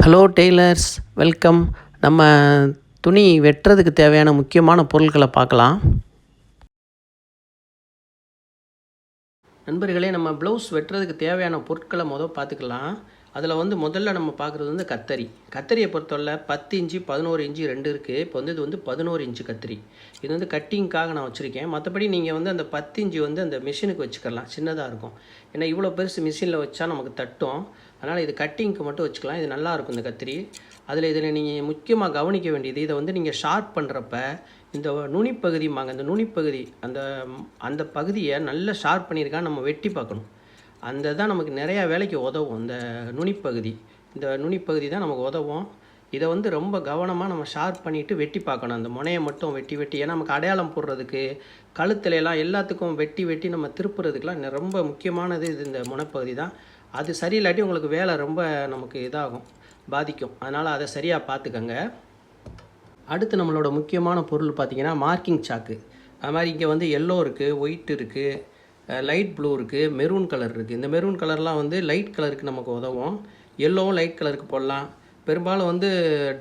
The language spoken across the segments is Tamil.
Hello tailors, welcome. நம்ம துணி வெட்டுறதுக்கு தேவையான முக்கியமான பொருட்களை பார்க்கலாம். நண்பர்களே, நம்ம ப்ளவுஸ் வெட்டுறதுக்கு தேவையான பொருட்களை பார்த்துக்கலாம். அதில் முதல்ல நம்ம பார்க்குறது கத்தரியை பொறுத்தவரை 10 இன்ச்சு 11 இன்ச்சு 2 இருக்குது. இப்போ இது 11 இன்ச்சு கத்திரி. இது கட்டிங்க்காக நான் வச்சுருக்கேன். மற்றபடி நீங்கள் அந்த 10 இன்ச்சு அந்த மிஷினுக்கு வச்சுக்கலாம், சின்னதாக இருக்கும். ஏன்னா இவ்வளோ பெருசு மிஷினில் வச்சா நமக்கு தட்டும். அதனால் இது கட்டிங்க்கு மட்டும் வச்சுக்கலாம். இது நல்லாயிருக்கும் இந்த கத்திரி. இதில் நீங்கள் முக்கியமாக கவனிக்க வேண்டியது, இதை நீங்கள் ஷார்ப் பண்ணுறப்ப இந்த நுனிப்பகுதிம்பாங்க, இந்த நுனிப்பகுதி அந்த பகுதியை நல்லா ஷார்ப் பண்ணியிருக்கான்னு நம்ம வெட்டி பார்க்கணும். தான் நமக்கு நிறையா வேலைக்கு உதவும். இந்த நுனிப்பகுதி தான் நமக்கு உதவும். இதை ரொம்ப கவனமாக நம்ம ஷார்ப் பண்ணிவிட்டு வெட்டி பார்க்கணும். அந்த முனையை மட்டும் வெட்டி ஏன்னா நமக்கு அடையாளம் போடுறதுக்கு, கழுத்துலலாம் எல்லாத்துக்கும் வெட்டி நம்ம திருப்புறதுக்கெலாம் ரொம்ப முக்கியமானது இந்த முனைப்பகுதி தான். அது சரியில்லாட்டி உங்களுக்கு வேலை ரொம்ப நமக்கு இதாகும், பாதிக்கும். அதனால் அதை சரியாக பார்த்துக்கங்க. அடுத்து நம்மளோட முக்கியமான பொருள் பார்த்திங்கன்னா மார்க்கிங் சாக்கு. அது மாதிரி இங்கே எல்லோ இருக்குது, ஒயிட் இருக்குது, லைட் ப்ளூ இருக்குது, மெரூன் கலர் இருக்குது. இந்த மெரூன் கலர்லாம் லைட் கலருக்கு நமக்கு உதவும். எல்லோவும் லைட் கலருக்கு போடலாம். பெரும்பாலும்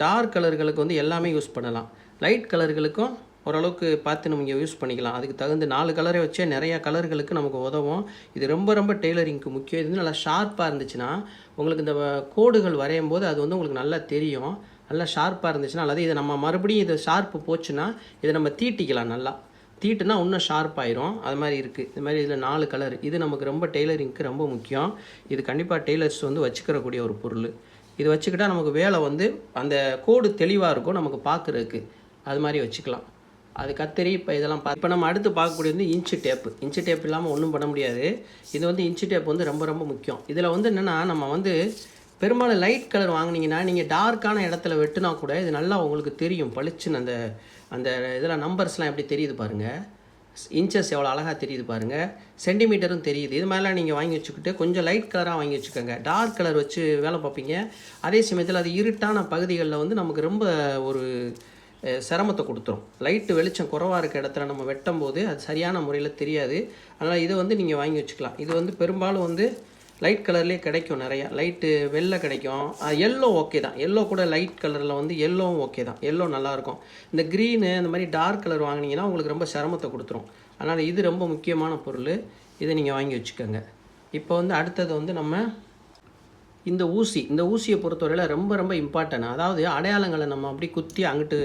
டார்க் கலர்களுக்கு எல்லாமே யூஸ் பண்ணலாம். லைட் கலர்களுக்கும் ஓரளவுக்கு பார்த்து நம்ம இங்கே யூஸ் பண்ணிக்கலாம். அதுக்கு தகுந்த 4 கலரை வச்சே நிறையா கலர்களுக்கு நமக்கு உதவும். இது ரொம்ப டெய்லரிங்க்கு முக்கியம். இது நல்லா ஷார்ப்பாக இருந்துச்சுன்னா உங்களுக்கு இந்த கோடுகள் வரையும் போது அது உங்களுக்கு நல்லா தெரியும். நல்லா ஷார்ப்பாக இருந்துச்சுன்னா, அல்லது இதை நம்ம மறுபடியும் இது ஷார்ப்பு போச்சுன்னா இதை நம்ம தீட்டிக்கலாம். நல்லா தீட்டுனா இன்னும் ஷார்ப்பாயிரும். அது மாதிரி இருக்குது. இது மாதிரி இதில் 4 கலர். இது நமக்கு ரொம்ப டெய்லரிங்க்கு ரொம்ப முக்கியம். இது கண்டிப்பாக டெய்லர்ஸ் வச்சுக்கிறக்கூடிய ஒரு பொருள். இது வச்சுக்கிட்டால் நமக்கு வேலை அந்த கோடு தெளிவாக இருக்கும் நமக்கு பார்க்குறதுக்கு. அது மாதிரி வச்சுக்கலாம். அது கத்தரி. இப்போ இதெல்லாம் இப்போ நம்ம அடுத்து பார்க்கக்கூடியது இன்ச்சு டேப்பு. இன்ச்சு டேப் இல்லாமல் ஒன்றும் பண்ண முடியாது. இது இன்ச்சு டேப் ரொம்ப முக்கியம். இதில் என்னென்னா, நம்ம பெரும்பாலும் லைட் கலர் வாங்கினீங்கன்னா நீங்கள் டார்க்கான இடத்துல வெட்டினா கூட இது நல்லா உங்களுக்கு தெரியும், பளிச்சுன்னு. அந்த இதில் நம்பர்ஸ்லாம் எப்படி தெரியுது பாருங்கள், இன்ச்சஸ் எவ்வளோ அழகாக தெரியுது பாருங்கள், சென்டிமீட்டரும் தெரியுது. இது மாதிரிலாம் நீங்கள் வாங்கி வச்சுக்கிட்டு கொஞ்சம் லைட் கலராக வாங்கி வச்சுக்கோங்க. டார்க் கலர் வச்சு வேலை பார்ப்பீங்க. அதே சமயத்தில் அது இருட்டான பகுதிகளில் நமக்கு ரொம்ப ஒரு சிரமத்தை கொடுத்துரும். லைட்டு வெளிச்சம் குறைவாக இருக்க இடத்துல நம்ம வெட்டும் போது அது சரியான முறையில் தெரியாது. அதனால் இதை நீங்கள் வாங்கி வச்சுக்கலாம். இது பெரும்பாலும் லைட் கலர்லேயே கிடைக்கும். நிறையா லைட்டு வெள்ளை கிடைக்கும். எல்லோ ஓகே தான். எல்லோ கூட லைட் கலரில் எல்லோவும் ஓகே தான். எல்லோ நல்லாயிருக்கும். இந்த க்ரீனு இந்த மாதிரி டார்க் கலர் வாங்கினீங்கன்னா உங்களுக்கு ரொம்ப சிரமத்தை கொடுத்துரும். அதனால் இது ரொம்ப முக்கியமான பொருள். இதை நீங்கள் வாங்கி வச்சுக்கோங்க. இப்போ அடுத்தது நம்ம இந்த ஊசியை பொறுத்தவரையில் ரொம்ப இம்பார்ட்டன்ட். அதாவது அடையாளங்களை நம்ம அப்படி குத்தி அங்கிட்டு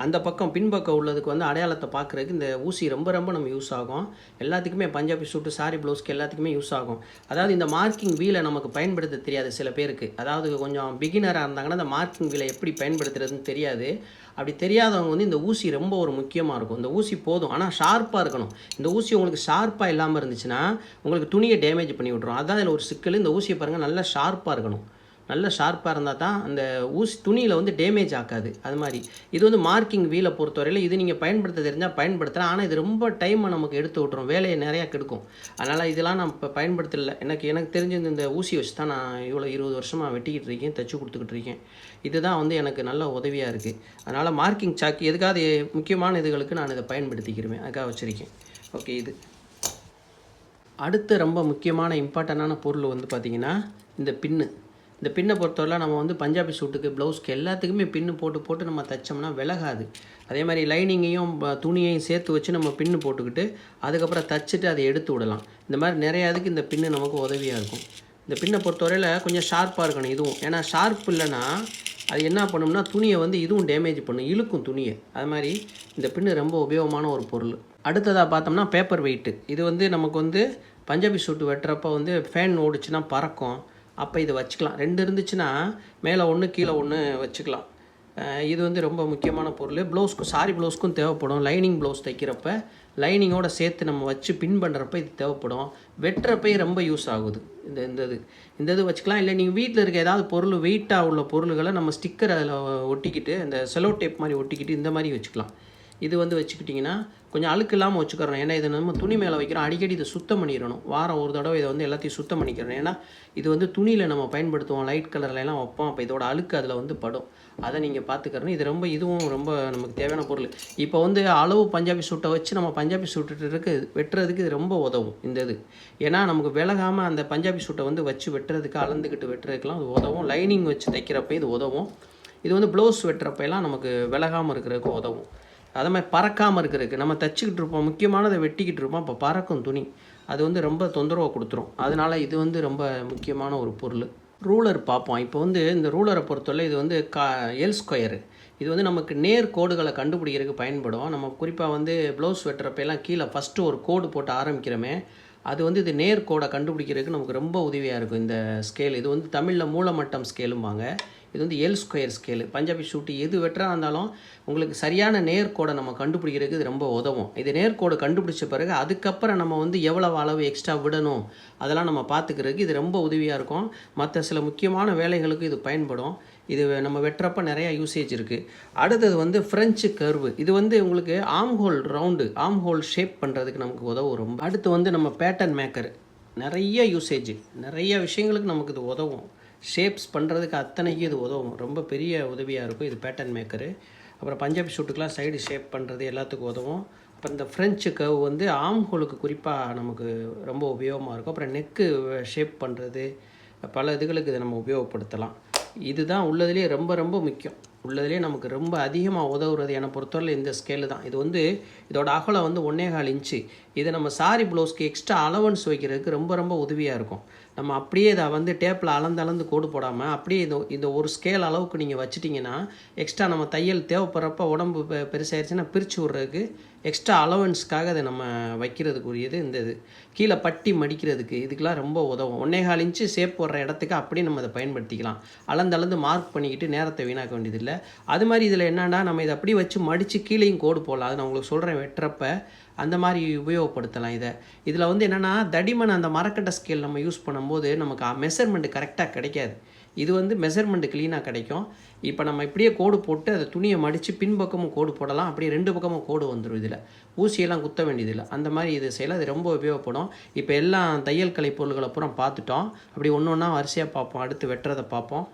அந்த பக்கம் பின்பக்கம் உள்ளதுக்கு அடையாளத்தை பார்க்குறதுக்கு இந்த ஊசி ரொம்ப நம்ம யூஸ் ஆகும். எல்லாத்துக்குமே பஞ்சாபி சூட்டு, சாரி ப்ளவுஸ்க்கு எல்லாத்துக்குமே யூஸ் ஆகும். அதாவது இந்த மார்க்கிங் வீலை நமக்கு பயன்படுத்த தெரியாது சில பேருக்கு. அதாவது கொஞ்சம் பிகினராக இருந்தாங்கன்னா இந்த மார்க்கிங் வீலை எப்படி பயன்படுத்துறதுன்னு தெரியாது. அப்படி தெரியாதவங்க இந்த ஊசி ரொம்ப ஒரு முக்கியமாக இருக்கும். இந்த ஊசி போதும், ஆனால் ஷார்ப்பாக இருக்கணும். இந்த ஊசி உங்களுக்கு ஷார்ப்பாக இல்லாமல் இருந்துச்சுன்னா உங்களுக்கு துணியை டேமேஜ் பண்ணி விட்ரும். அதான் இதில் ஒரு சிக்கல். இந்த ஊசியை பாருங்கள், நல்லா ஷார்ப்பாக இருக்கணும். நல்ல ஷார்ப்பாக இருந்தால் தான் அந்த ஊசி துணியில் டேமேஜ் ஆக்காது. அது மாதிரி இது மார்க்கிங் வீலை பொறுத்தவரையில் இது நீங்கள் பயன்படுத்த தெரிஞ்சால் பயன்படுத்தலாம். ஆனால் இது ரொம்ப டைமை நமக்கு எடுத்து விட்ரும், வேலையை நிறையா கெடுக்கும். அதனால் இதெல்லாம் நான் இப்போ பயன்படுத்தலை. எனக்கு தெரிஞ்ச இந்த ஊசி வச்சு தான் நான் இவ்வளோ 20 வருஷமாக வெட்டிக்கிட்டு இருக்கேன், தைச்சி கொடுத்துக்கிட்டு இருக்கேன். இதுதான் எனக்கு நல்ல உதவியாக இருக்குது. அதனால் மார்க்கிங் சாக்கு எதுக்காவது முக்கியமான இதுகளுக்கு நான் இதை பயன்படுத்திக்கிறேன், அதுக்காக வச்சுருக்கேன். ஓகே. இது அடுத்த ரொம்ப முக்கியமான இம்பார்ட்டண்டான பொருள் பார்த்திங்கன்னா இந்த பின்னு. இந்த பின்னை பொறுத்தவரை நம்ம பஞ்சாபி சூட்டுக்கு, ப்ளவுஸ்க்கு எல்லாத்துக்குமே பின்னு போட்டு நம்ம தைச்சோம்னா விலகாது. அதே மாதிரி லைனிங்கையும் துணியையும் சேர்த்து வச்சு நம்ம பின்னு போட்டுக்கிட்டு அதுக்கப்புறம் தைச்சிட்டு அதை எடுத்து விடலாம். இந்த மாதிரி நிறையா இதுக்கு இந்த பின்னு நமக்கு உதவியாக இருக்கும். இந்த பின்னை பொறுத்தவரையில் கொஞ்சம் ஷார்ப்பாக இருக்கணும் இதுவும். ஏன்னா ஷார்ப் இல்லைன்னா அது என்ன பண்ணும்னா துணியை இதுவும் டேமேஜ் பண்ணும், இழுக்கும் துணியை. அது மாதிரி இந்த பின்னு ரொம்ப உபயோகமான ஒரு பொருள். அடுத்ததாக பார்த்தோம்னா பேப்பர் வெயிட்டு. இது நமக்கு பஞ்சாபி சூட்டு வெட்டுறப்போ ஃபேன் ஓடிச்சுன்னா பறக்கும். அப்போ இதை வச்சுக்கலாம். 2 இருந்துச்சுன்னா மேலே 1 கீழே 1 வச்சுக்கலாம். இது ரொம்ப முக்கியமான பொருள். ப்ளவுஸ்க்கும், சாரி ப்ளவுஸ்க்கும் தேவைப்படும். லைனிங் ப்ளவுஸ் தைக்கிறப்ப லைனிங்கோடு சேர்த்து நம்ம வச்சு பின் பண்ணுறப்ப இது தேவைப்படும். வெட்டுறப்பே ரொம்ப யூஸ் ஆகுது. இந்த இது வச்சுக்கலாம். இல்லை நீங்கள் வீட்டில் இருக்க ஏதாவது பொருள் வெயிட்டாக உள்ள பொருள்களை நம்ம ஸ்டிக்கர் அதில் ஒட்டிக்கிட்டு இந்த செலோ டேப் மாதிரி ஒட்டிக்கிட்டு இந்த மாதிரி வச்சுக்கலாம். இது வந்து வச்சுக்கிட்டிங்கன்னா கொஞ்சம் அழுக்கு இல்லாமல் வச்சுக்கிறோம். ஏன்னா இதை நம்ம துணி மேலே வைக்கிறோம், அடிக்கடி இதை சுத்தம் பண்ணிடணும். வாரம் ஒரு தடவை இதை வந்து எல்லாத்தையும் சுத்தம் பண்ணிக்கிறோம். ஏன்னா இது வந்து துணியில் நம்ம பயன்படுத்துவோம், லைட் கலர்லாம் வைப்போம், அப்போ இதோட அழுக்கு அதில் வந்து படும். அதை நீங்கள் பார்த்துக்கிறணும். இது இதுவும் ரொம்ப நமக்கு தேவையான பொருள். இப்போ வந்து அளவு பஞ்சாபி சூட்டை வச்சு நம்ம பஞ்சாபி சூட்டுக்கு வெட்டுறதுக்கு இது ரொம்ப உதவும் இந்த இது. ஏன்னா நமக்கு விலகாமல் அந்த பஞ்சாபி சூட்டை வந்து வச்சு வெட்டுறதுக்கு, அளந்துக்கிட்டு வெட்டுறதுக்கெலாம் அது உதவும். லைனிங் வச்சு தைக்கிறப்ப இது உதவும். இது வந்து ப்ளவுஸ் வெட்டுறப்பெல்லாம் நமக்கு விலகாமல் இருக்கிறதுக்கு உதவும். அதே மாதிரி பறக்காமல் இருக்கிறதுக்கு, நம்ம தைச்சிக்கிட்டு இருப்போம், முக்கியமானதை வெட்டிக்கிட்டு இருப்போம், அப்போ பறக்கும் துணி, அது வந்து ரொம்ப தொந்தரவை கொடுத்துரும். அதனால் இது வந்து ரொம்ப முக்கியமான ஒரு பொருள். ரூலர் பார்ப்போம். இப்போ வந்து இந்த ரூலரை பொறுத்தவரை இது வந்து எல் ஸ்கொயரு. இது வந்து நமக்கு நேர் கோடுகளை கண்டுபிடிக்கிறதுக்கு பயன்படும். நம்ம குறிப்பாக வந்து ப்ளவுஸ் வெட்டுறப்பெல்லாம் கீழே ஃபஸ்ட்டு ஒரு கோடு போட்டு ஆரம்பிக்கிறோமே, அது வந்து இது நேர் கோடை கண்டுபிடிக்கிறதுக்கு நமக்கு ரொம்ப உதவியாக இருக்கும் இந்த ஸ்கேல். இது வந்து தமிழில் மூலமட்டம் ஸ்கேலும்பாங்க. இது வந்து L square scale. Punjabi suit எது வெட்டுறா இருந்தாலும் உங்களுக்கு சரியான நேர்கோடை நம்ம கண்டுபிடிக்கிறதுக்கு இது ரொம்ப உதவும். இது நேர்கோடு கண்டுபிடிச்ச பிறகு அதுக்கப்புறம் நம்ம வந்து எவ்வளவு அளவு எக்ஸ்ட்ரா விடணும் அதெல்லாம் நம்ம பார்த்துக்கிறதுக்கு இது ரொம்ப உதவியாக இருக்கும். மற்ற சில முக்கியமான வேலைகளுக்கு இது பயன்படும். இது நம்ம வெட்டுறப்ப நிறையா யூசேஜ் இருக்குது. அடுத்தது வந்து ஃப்ரெஞ்சு கர்வு. இது வந்து உங்களுக்கு ஆம்ஹோல் ரவுண்டு, ஆம்ஹோல் ஷேப் பண்ணுறதுக்கு நமக்கு உதவும் ரொம்ப. அடுத்து வந்து நம்ம பேட்டர்ன் மேக்கர். நிறைய யூசேஜ், நிறைய விஷயங்களுக்கு நமக்கு இது உதவும். ஷேப்ஸ் பண்ணுறதுக்கு அத்தனைக்கும் இது உதவும். ரொம்ப பெரிய உதவியாக இருக்கும் இது பேட்டர்ன் மேக்கரு. அப்புறம் பஞ்சாபி ஷூட்டுக்கெலாம் சைடு ஷேப் பண்ணுறது எல்லாத்துக்கும் உதவும். அப்புறம் இந்த ஃப்ரெஞ்சு கர்வ் வந்து ஆம்ஹோலுக்கு குறிப்பாக நமக்கு ரொம்ப உபயோகமாக இருக்கும். அப்புறம் நெக்கு ஷேப் பண்ணுறது, பல இதுகளுக்கு இதை நம்ம உபயோகப்படுத்தலாம். இதுதான் உள்ளதுலேயே ரொம்ப ரொம்ப முக்கியம். உள்ளதுலேயே நமக்கு ரொம்ப அதிகமாக உதவுறது என்னை பொறுத்தவரை இந்த ஸ்கேலு தான். இது வந்து இதோட அகலம் வந்து 1.25 இன்ச்சு. இதை நம்ம சாரி ப்ளவுஸ்க்கு எக்ஸ்ட்ரா அலவன்ஸ் வைக்கிறதுக்கு ரொம்ப ரொம்ப உதவியாக இருக்கும். நம்ம அப்படியே இதை வந்து டேப்பில் அளந்து கோடு போடாமல் அப்படியே இந்த ஒரு ஸ்கேல் அளவுக்கு நீங்கள் வச்சிட்டிங்கன்னா எக்ஸ்ட்ரா நம்ம தையல் தேவைப்படுறப்ப உடம்பு பெருசாகிடுச்சுன்னா பிரித்து விட்றதுக்கு எக்ஸ்ட்ரா அலவன்ஸ்க்காக அதை நம்ம வைக்கிறதுக்குரியது இந்த இது. கீழே பட்டி மடிக்கிறதுக்கு இதுக்கெலாம் ரொம்ப உதவும். 1.25 இன்ச்சு ஷேப் போடுற இடத்துக்கு அப்படியே நம்ம அதை பயன்படுத்திக்கலாம். அளந்து மார்க் பண்ணிக்கிட்டு நேரத்தை வீணாக்க வேண்டியதில்லை. அது மாதிரி இதில் என்னென்னா நம்ம இதை அப்படியே வச்சு மடித்து கீழேயும் கோடு போடலாம். அது நான் உங்களுக்கு சொல்கிறேன், வெட்டுறப்ப அந்த மாதிரி உபயோகப்படுத்தலாம் இதை. இதில் வந்து என்னென்னா தடிமன் அந்த மரக்கட்டை ஸ்கேல் நம்ம யூஸ் பண்ணும்போது நமக்கு மெஷர்மெண்ட்டு கரெக்டாக கிடைக்காது. இது வந்து மெஷர்மெண்ட்டு க்ளீனாக கிடைக்கும். இப்போ நம்ம இப்படியே கோடு போட்டு அதை துணியை மடித்து பின்பக்கமும் கோடு போடலாம், அப்படியே 2 பக்கமும் கோடு வந்துடும். இதில் ஊசியெல்லாம் குத்த வேண்டியதில்லை. அந்த மாதிரி இது செய்யலாம். அது ரொம்ப உபயோகப்படும். இப்போ எல்லாம் தையல் கலை பொருள்களை பூரா பார்த்துட்டோம். அப்படி ஒன்று ஒன்றா வரிசையாக பார்ப்போம். அடுத்து வெட்டுறதை பார்ப்போம்.